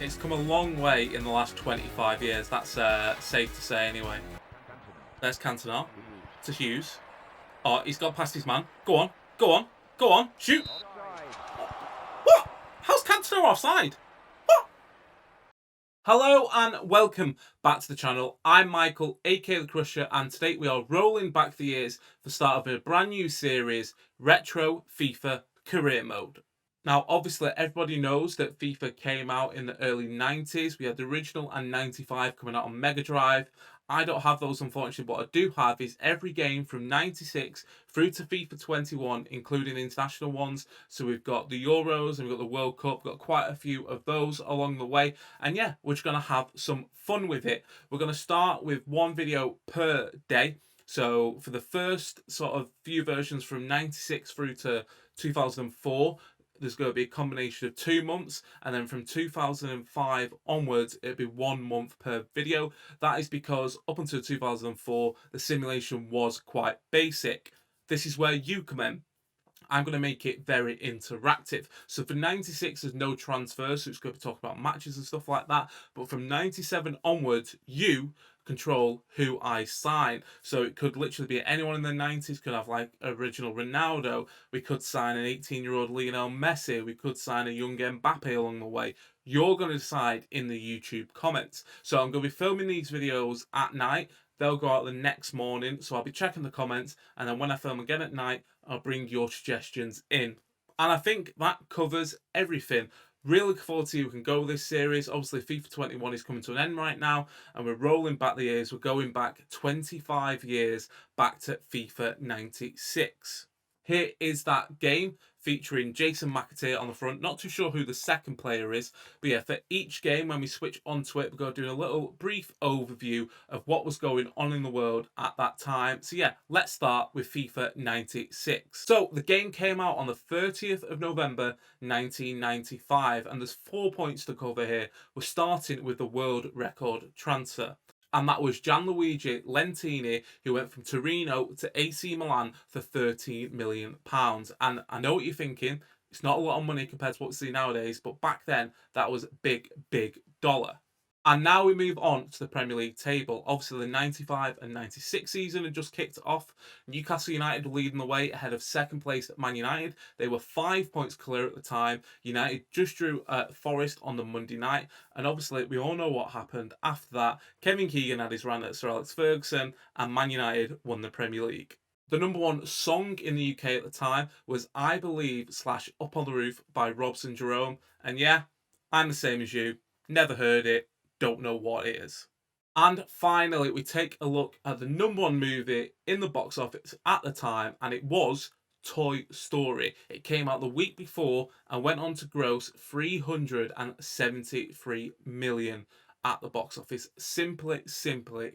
It's come a long way in the last 25 years. That's safe to say anyway. There's Cantona to Hughes. Oh, he's got past his man. Go on, go on, go on, shoot. What? How's Cantona offside? What? Hello and welcome back to the channel. I'm Michael, aka The Crusher, and today we are rolling back the years for the start of a brand new series, Retro FIFA Career Mode. Now, obviously, everybody knows that FIFA came out in the early 90s. We had the original and 95 coming out on Mega Drive. I don't have those, unfortunately. What I do have is every game from 96 through to FIFA 21, including international ones. So we've got the Euros and we've got the World Cup. We've got quite a few of those along the way. And yeah, we're just going to have some fun with it. We're going to start with one video per day. So for the first sort of few versions from 96 through to 2004, there's going to be a combination of 2 months, and then from 2005 onwards it'll be 1 month per video. That is because up until 2004 the simulation was quite basic. This is where you come in. I'm going to make it very interactive. So for 96 there's no transfers, so it's going to talk about matches and stuff like that, but from 97 onwards you control who I sign. So it could literally be anyone in the 90s. Could have like original Ronaldo, we could sign an 18-year-old Lionel Messi, we could sign a young Mbappe along the way. You're going to decide in the YouTube comments. So I'm going to be filming these videos at night. They'll go out the next morning, so I'll be checking the comments, and then when I film again at night I'll bring your suggestions in. And I think that covers everything. Really looking forward to you can go with this series. Obviously FIFA 21 is coming to an end right now, and we're rolling back the years. We're going back 25 years back to FIFA 96. Here is that game featuring Jason McAteer on the front. Not too sure who the second player is, but yeah, for each game when we switch onto it, we're going to do a little brief overview of what was going on in the world at that time. So yeah, let's start with FIFA 96. So the game came out on the 30th of November 1995, and there's 4 points to cover here. We're starting with the world record transfer, and that was Gianluigi Lentini, who went from Torino to AC Milan for £13 million. And I know what you're thinking, it's not a lot of money compared to what we see nowadays, but back then that was big dollar. And now we move on to the Premier League table. Obviously, the 95 and 96 season had just kicked off. Newcastle United were leading the way ahead of second place at Man United. They were 5 points clear at the time. United just drew Forest on the Monday night. And obviously, we all know what happened after that. Kevin Keegan had his run at Sir Alex Ferguson, and Man United won the Premier League. The number one song in the UK at the time was I Believe / Up on the Roof by Robson Jerome. And yeah, I'm the same as you. Never heard it. Don't know what it is. And finally, we take a look at the number one movie in the box office at the time, and it was Toy Story. It came out the week before and went on to gross 373 million at the box office. Simply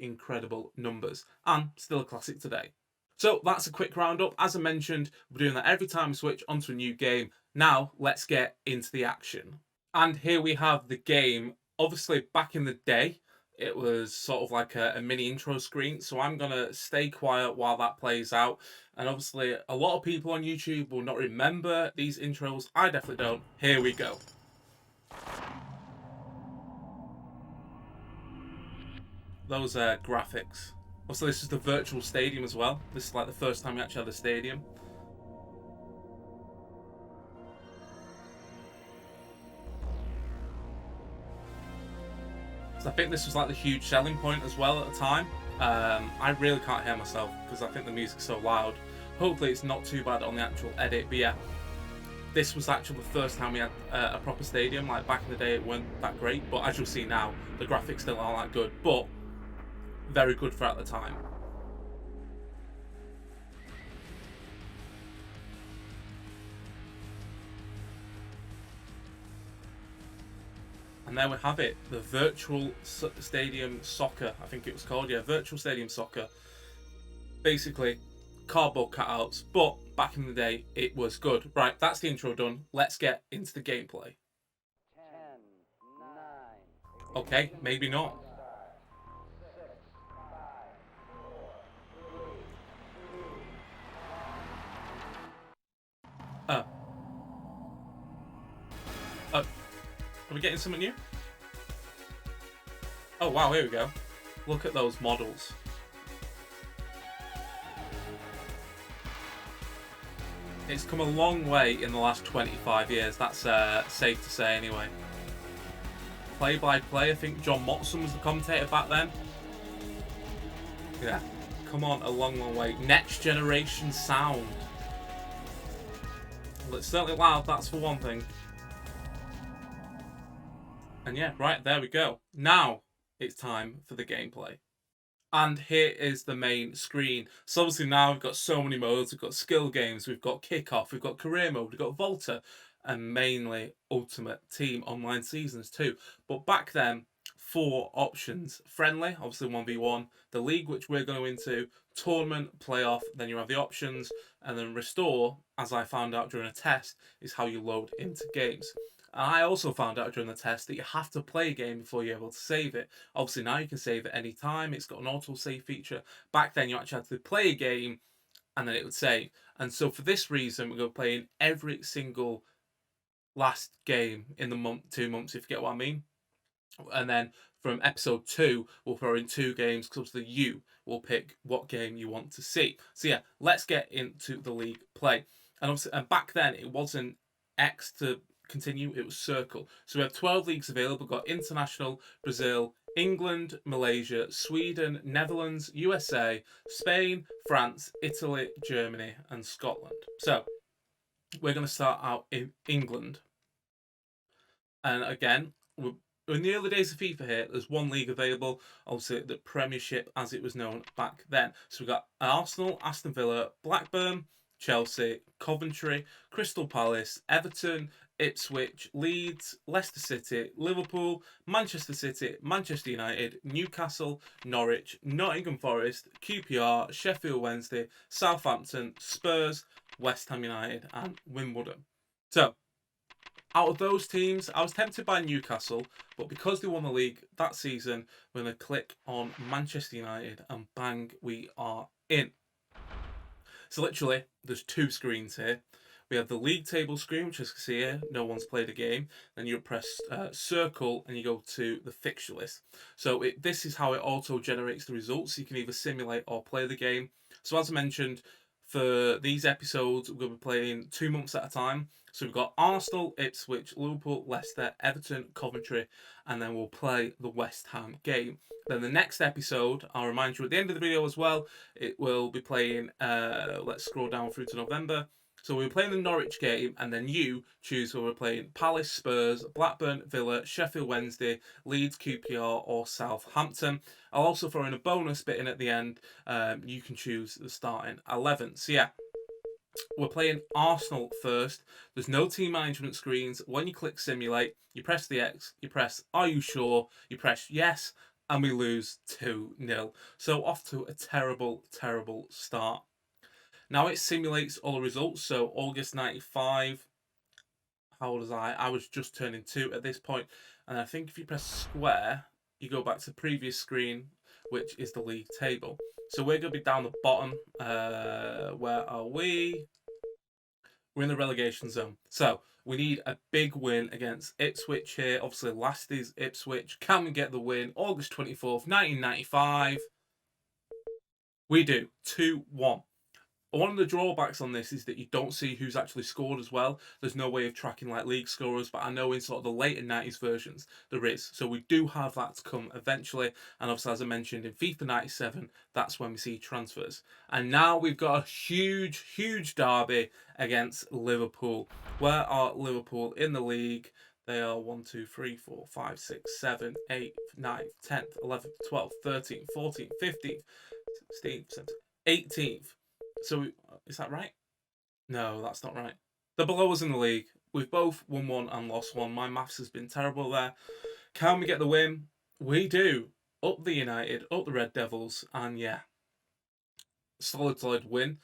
incredible numbers, and still a classic today. So that's a quick roundup. As I mentioned, we're doing that every time we switch onto a new game. Now let's get into the action. And here we have the game. Obviously, back in the day, it was sort of like a mini intro screen, so I'm going to stay quiet while that plays out. And obviously, a lot of people on YouTube will not remember these intros. I definitely don't. Here we go. Those graphics. Also, this is the virtual stadium as well. This is like the first time we actually had a stadium. I think this was like the huge selling point as well at the time. I really can't hear myself because I think the music's so loud. Hopefully it's not too bad on the actual edit, but yeah, this was actually the first time we had a proper stadium. Like back in the day it weren't that great, but as you'll see now, the graphics still aren't that good, but very good for at the time. And there we have it, the Virtual Stadium Soccer, I think it was called, yeah, Virtual Stadium Soccer. Basically, cardboard cutouts, but back in the day, it was good. Right, that's the intro done. Let's get into the gameplay. 10, 9, Okay, maybe not. 6, 5, 4, 3, 2, 1. Are we getting something new? Oh, wow, here we go. Look at those models. It's come a long way in the last 25 years. That's safe to say anyway. Play-by-play, I think John Motson was the commentator back then. Yeah, come on, a long, long way. Next generation sound. Well, it's certainly loud, that's for one thing. And yeah, right, there we go. Now it's time for the gameplay. And here is the main screen. So obviously now we've got so many modes. We've got skill games, we've got kickoff, we've got career mode, we've got Volta, and mainly Ultimate Team online seasons too. But back then, 4 options. Friendly, obviously 1v1, the league, which we're going into, tournament, playoff, then you have the options, and then restore, as I found out during a test, is how you load into games. I also found out during the test that you have to play a game before you're able to save it. Obviously now you can save at any time. It's got an auto save feature. Back then you actually had to play a game and then it would save. And so for this reason, we're going to play in every single last game in the month, 2 months, if you get what I mean. And then from episode 2, we'll throw in 2 games because obviously you will pick what game you want to see. So yeah, let's get into the league play. And obviously, and back then it wasn't X to continue, it was circle. So we have 12 leagues available. We've got international, Brazil, England, Malaysia, Sweden, Netherlands, USA, Spain, France, Italy, Germany, and Scotland. So we're going to start out in England. And again, we're in the early days of FIFA here, there's one league available, obviously the Premiership as it was known back then. So we've got Arsenal, Aston Villa, Blackburn, Chelsea, Coventry, Crystal Palace, Everton, Ipswich, Leeds, Leicester City, Liverpool, Manchester City, Manchester United, Newcastle, Norwich, Nottingham Forest, QPR, Sheffield Wednesday, Southampton, Spurs, West Ham United, and Wimbledon. So, out of those teams, I was tempted by Newcastle, but because they won the league that season, we're going to click on Manchester United and bang, we are in. So literally, there's 2 screens here. We have the league table screen, which as you can see here, no one's played a game. Then you press circle and you go to the fixture list. So this is how it auto generates the results. You can either simulate or play the game. So as I mentioned, for these episodes, we're going to be playing 2 months at a time. So we've got Arsenal, Ipswich, Liverpool, Leicester, Everton, Coventry, and then we'll play the West Ham game. Then the next episode, I'll remind you at the end of the video as well, it will be playing, let's scroll down through to November. So we're playing the Norwich game, and then you choose whether we're playing Palace, Spurs, Blackburn, Villa, Sheffield Wednesday, Leeds, QPR, or Southampton. I'll also throw in a bonus bit in at the end. You can choose the starting 11. So yeah, we're playing Arsenal first. There's no team management screens. When you click simulate, you press the X, you press are you sure, you press yes, and we lose 2-0. So off to a terrible, terrible start. Now it simulates all the results. So August 95, how old was I? I was just turning 2 at this point. And I think if you press square, you go back to the previous screen, which is the league table. So we're going to be down the bottom. Where are we? We're in the relegation zone. So we need a big win against Ipswich here. Obviously, last is Ipswich. Can we get the win? August 24th, 1995. We do. 2-1. One of the drawbacks on this is that you don't see who's actually scored as well. There's no way of tracking like league scorers, but I know in sort of the later 90s versions there is. So we do have that to come eventually. And obviously, as I mentioned, in FIFA 97, that's when we see transfers. And now we've got a huge, huge derby against Liverpool. Where are Liverpool in the league? They are 1, 2, 3, 4, 5, 6, 7, 8, 9, 10th, 11th, 12th, 13th, 14th, 15th, 16th, 17th, 18th. So, is that right? No, that's not right. They're below us in the league. We've both won 1 and lost 1. My maths has been terrible there. Can we get the win? We do. Up the United, up the Red Devils, and yeah, solid win.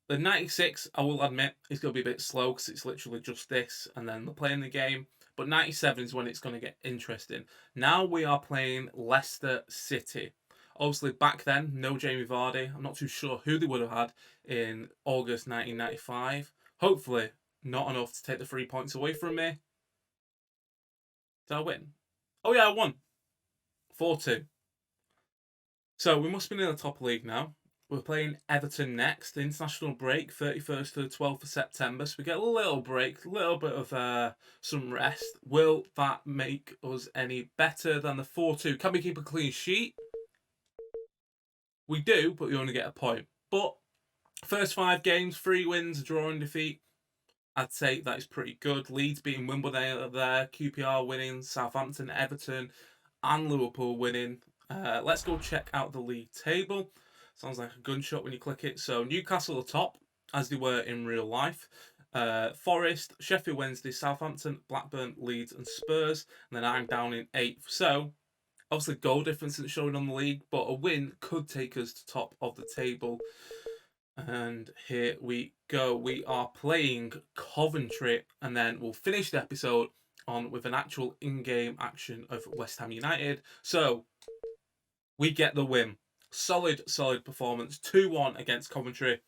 The 96, I will admit, is going to be a bit slow because it's literally just this, and then they're playing the game. But 97 is when it's going to get interesting. Now we are playing Leicester City. Obviously, back then, no Jamie Vardy. I'm not too sure who they would have had in August 1995. Hopefully, not enough to take the 3 points away from me. Did I win? Oh yeah, I won. 4-2. So we must be near the top of the league now. We're playing Everton next. The international break, 31st to the 12th of September. So we get a little break, a little bit of some rest. Will that make us any better than the 4-2? Can we keep a clean sheet? We do, but we only get a point. But first 5 games, 3 wins, a draw and defeat. I'd say that is pretty good. Leeds beating Wimbledon there, QPR winning, Southampton, Everton, and Liverpool winning. Let's go check out the league table. Sounds like a gunshot when you click it. So Newcastle are top, as they were in real life. Forest, Sheffield Wednesday, Southampton, Blackburn, Leeds, and Spurs. And then I'm down in 8th. So obviously goal difference isn't showing on the league, but a win could take us to top of the table. And here we go. We are playing Coventry, and then we'll finish the episode on with an actual in-game action of West Ham United. So we get the win. Solid performance. 2-1 against Coventry.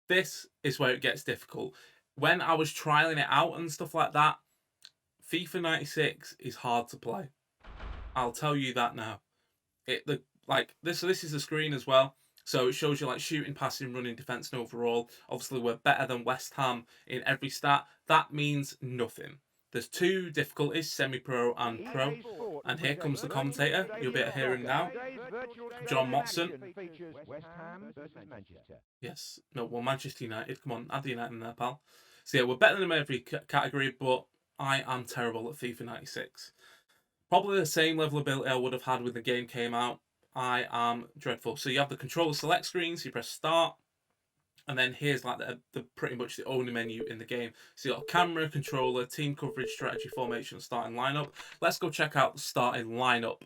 This is where it gets difficult. When I was trialing it out and stuff like that, FIFA 96 is hard to play. I'll tell you that now. This is the screen as well. So it shows you like shooting, passing, running, defence, and overall. Obviously, we're better than West Ham in every stat. That means nothing. There's 2 difficulties, semi-pro and pro. And here comes the commentator. You'll be able to hear him now. John Motson. Yes. No, well, Manchester United. Come on, add the United in there, pal. So yeah, we're better than them in every category, but I am terrible at FIFA 96. Probably the same level of ability I would have had when the game came out. I am dreadful. So you have the controller select screen, so you press start, and then here's like the pretty much the only menu in the game. So you got camera, controller, team coverage, strategy, formation, starting lineup. Let's go check out the starting lineup.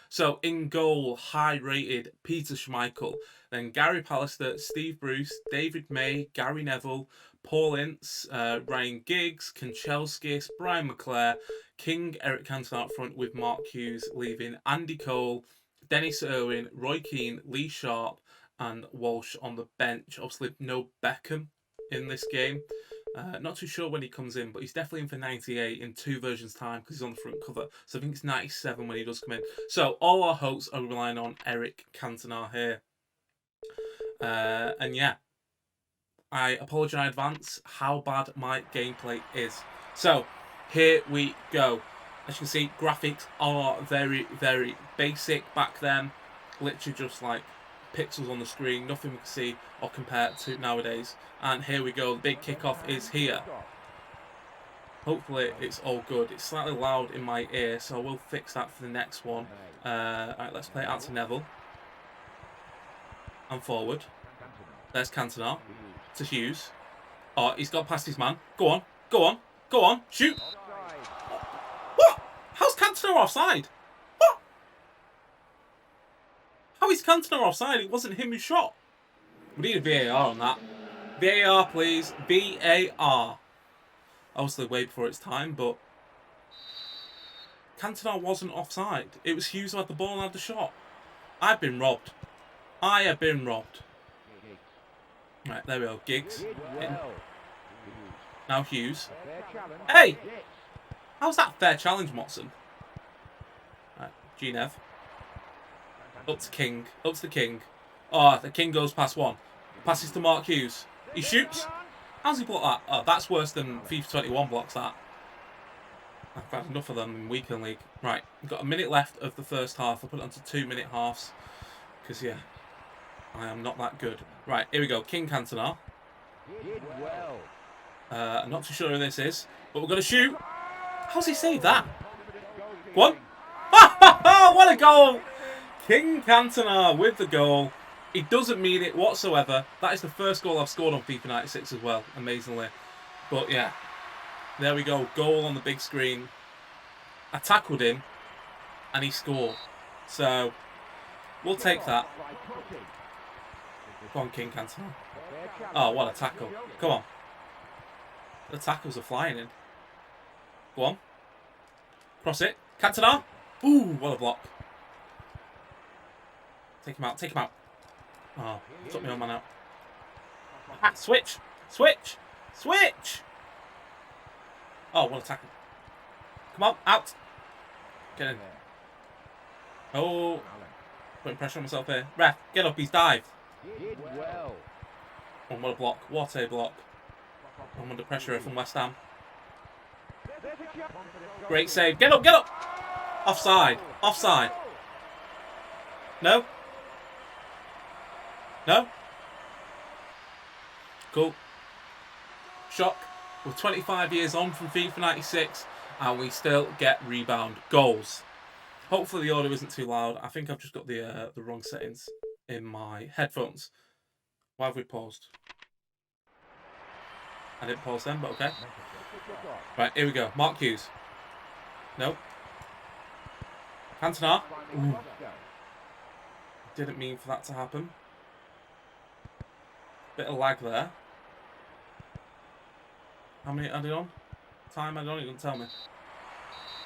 So in goal, high-rated Peter Schmeichel, then Gary Pallister, Steve Bruce, David May, Gary Neville, Paul Ince, Ryan Giggs, Kanchelskis, Brian McClare, King, Eric Cantona up front with Mark Hughes leaving, Andy Cole, Dennis Irwin, Roy Keane, Lee Sharp, and Walsh on the bench. Obviously, no Beckham in this game. Not too sure when he comes in, but he's definitely in for 98 in 2 versions time because he's on the front cover. So I think it's 97 when he does come in. So all our hopes are relying on Eric Cantona here. And yeah, I apologise in advance how bad my gameplay is. So here we go. As you can see, graphics are very, very basic back then. Literally just like pixels on the screen, nothing we can see or compare to nowadays. And here we go, the big kickoff is here. Hopefully it's all good. It's slightly loud in my ear, so I will fix that for the next one. Alright, let's play it out to Neville. And forward. There's Cantona. To Hughes. Oh, he's got past his man. Go on, go on, go on, shoot! What? How's Cantona offside? What? How is Cantona offside? It wasn't him who shot. We need a VAR on that. VAR, please. VAR. Obviously way before its time, but Cantona wasn't offside. It was Hughes who had the ball and had the shot. I've been robbed. I have been robbed. Right, there we go. Giggs. In. Now Hughes. Hey! How's that fair challenge, Motson? Right, G-Nev. Up to King. Up to the King. Oh, the King goes past one. Passes to Mark Hughes. He shoots. How's he blocked that? Oh, that's worse than FIFA 21 blocks that. I've had enough of them in Weekend League. Right, we've got a minute left of the first half. I'll put it onto 2-minute halves. Because, yeah, I am not that good. Right, here we go. King Cantona. I'm not too sure who this is, but we're going to shoot. How's he saved that? Go on. What a goal! King Cantona with the goal. He doesn't mean it whatsoever. That is the first goal I've scored on FIFA 96 as well, amazingly. But yeah, there we go. Goal on the big screen. I tackled him, and he scored. So, we'll take that. Go on, King Cantona. Oh, what a tackle. Come on. The tackles are flying in. Go on. Cross it. Cantona. Ooh, what a block. Take him out, take him out. Oh, took me on man out. Ah, switch! Switch! Switch! Oh, what a tackle. Come on, out! Get in. Oh, putting pressure on myself here. Ref, get up, he's dived. Did well. Oh, what a block. What a block. I'm under pressure here from West Ham. Great save. Get up, get up! Offside. Offside. No? No? Cool. Shock. We're 25 years on from FIFA 96 and we still get rebound goals. Hopefully the audio isn't too loud. I think I've just got the wrong settings in my headphones. Why have we paused? I didn't pause then, but okay. Right, here we go. Mark Hughes. No. Cantona. Ooh. Didn't mean for that to happen. Bit of lag there. How many added on? Time added on? You didn't tell me.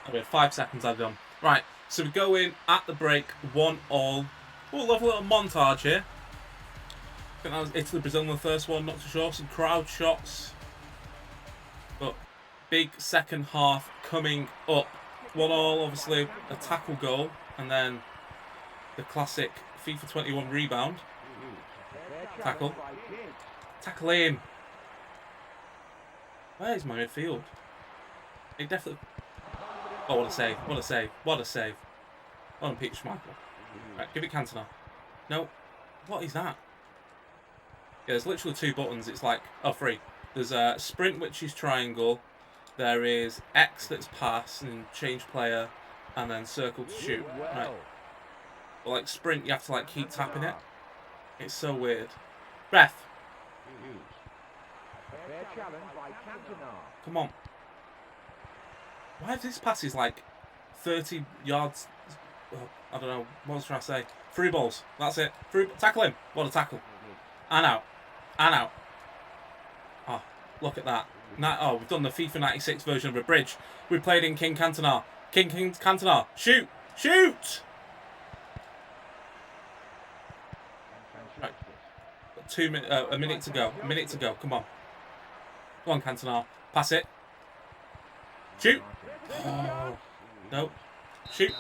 Okay, 5 seconds added on. Right, so we go in at the break, 1-1. Oh, love a little montage here. I think that was Italy, Brazil in the first one, not too sure. Some crowd shots. But big second half coming up. 1-1, obviously, a tackle goal. And then the classic FIFA 21 rebound. Tackle. Tackle in. Where's my midfield? It definitely... Oh, what a save. What a save. What a save. Well done, Peter Schmeichel. Right, give it Cantona. No. What is that? Yeah, there's literally 2 buttons. It's like... Oh, 3. There's a sprint, which is triangle. There is X, that's pass and change player. And then circle to shoot. Right. But like sprint, you have to like keep tapping it. It's so weird. Ref. Come on. Why if this pass is like 30 yards? Oh, I don't know. What was I trying to say? 3 balls. That's it. Tackle him. What a tackle. And out. And out. Oh, look at that. Oh, we've done the FIFA 96 version of a bridge. We played in King Cantona. King Cantona. Shoot. Shoot. Right. A minute to go. A minute to go. Come on. Come on, Cantona. Pass it. Shoot. Oh. No. Shoot.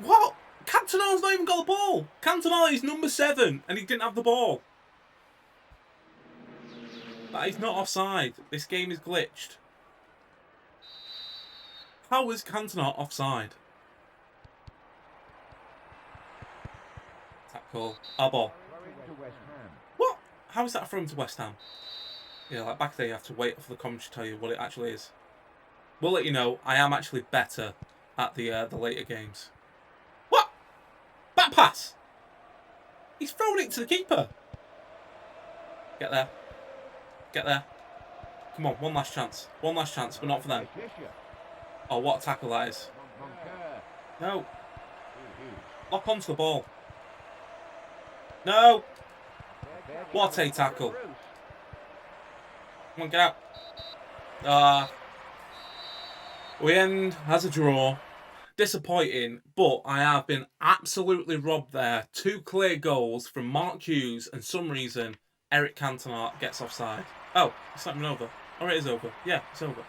What? Cantona's not even got the ball. Cantona is number 7 and he didn't have the ball. That is not offside. This game is glitched. How is Cantona offside? Tackle. Our ball. What? How is that a throw to West Ham? Yeah, like back there you have to wait for the commentary to tell you what it actually is. We'll let you know, I am actually better at the later games. What? Back pass? He's thrown it to the keeper. Get there. Get there. Come on, one last chance. One last chance, but not for them. Oh, what a tackle that is. No. Lock onto the ball. No. What a tackle. Come on, get out. We end as a draw. Disappointing, but I have been absolutely robbed there. 2 clear goals from Mark Hughes, and some reason Eric Cantona gets offside. Oh, it's not even over. Oh, it is over. Yeah, it's over.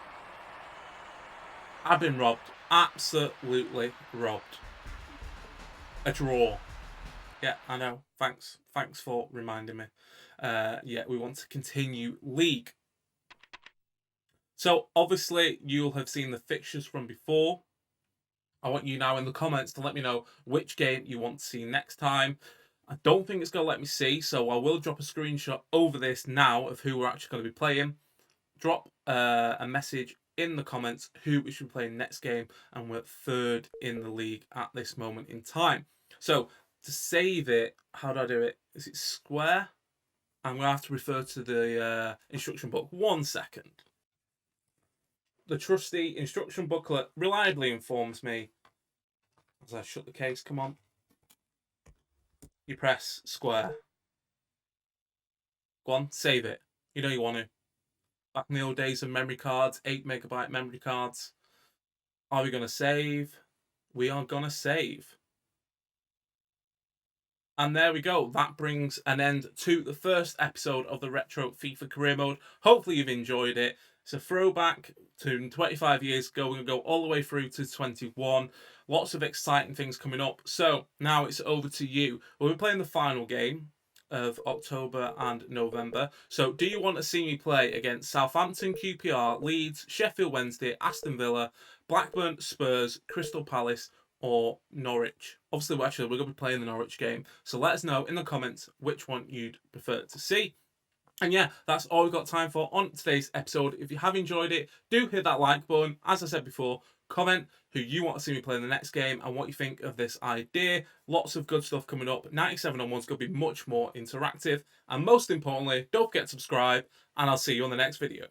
I've been robbed. Absolutely robbed. A draw. Yeah, I know. Thanks for reminding me. Yeah, we want to continue league. So, obviously, you'll have seen the fixtures from before. I want you now in the comments to let me know which game you want to see next time. I don't think it's going to let me see, so I will drop a screenshot over this now of who we're actually going to be playing. Drop a message in the comments who we should play next game, and we're 3rd in the league at this moment in time. So, to save it, how do I do it? Is it square? I'm going to have to refer to the instruction book. 1 second. The trusty instruction booklet reliably informs me, as I shut the case, come on, you press square. Go on, save it. You know you want to. Back in the old days of memory cards, 8 megabyte memory cards. Are we going to save? We are going to save. And there we go. That brings an end to the first episode of the Retro FIFA Career Mode. Hopefully you've enjoyed it. It's a throwback to 25 years ago. We're going to go all the way through to 21. Lots of exciting things coming up. So now it's over to you. We'll be playing the final game of October and November. So do you want to see me play against Southampton, QPR, Leeds, Sheffield Wednesday, Aston Villa, Blackburn, Spurs, Crystal Palace, or Norwich? Obviously, we're going to be playing the Norwich game. So let us know in the comments which one you'd prefer to see. And yeah, that's all we've got time for on today's episode. If you have enjoyed it, do hit that like button. As I said before, comment who you want to see me play in the next game and what you think of this idea. Lots of good stuff coming up. 97 on 1's going to be much more interactive. And most importantly, don't forget to subscribe, and I'll see you on the next video.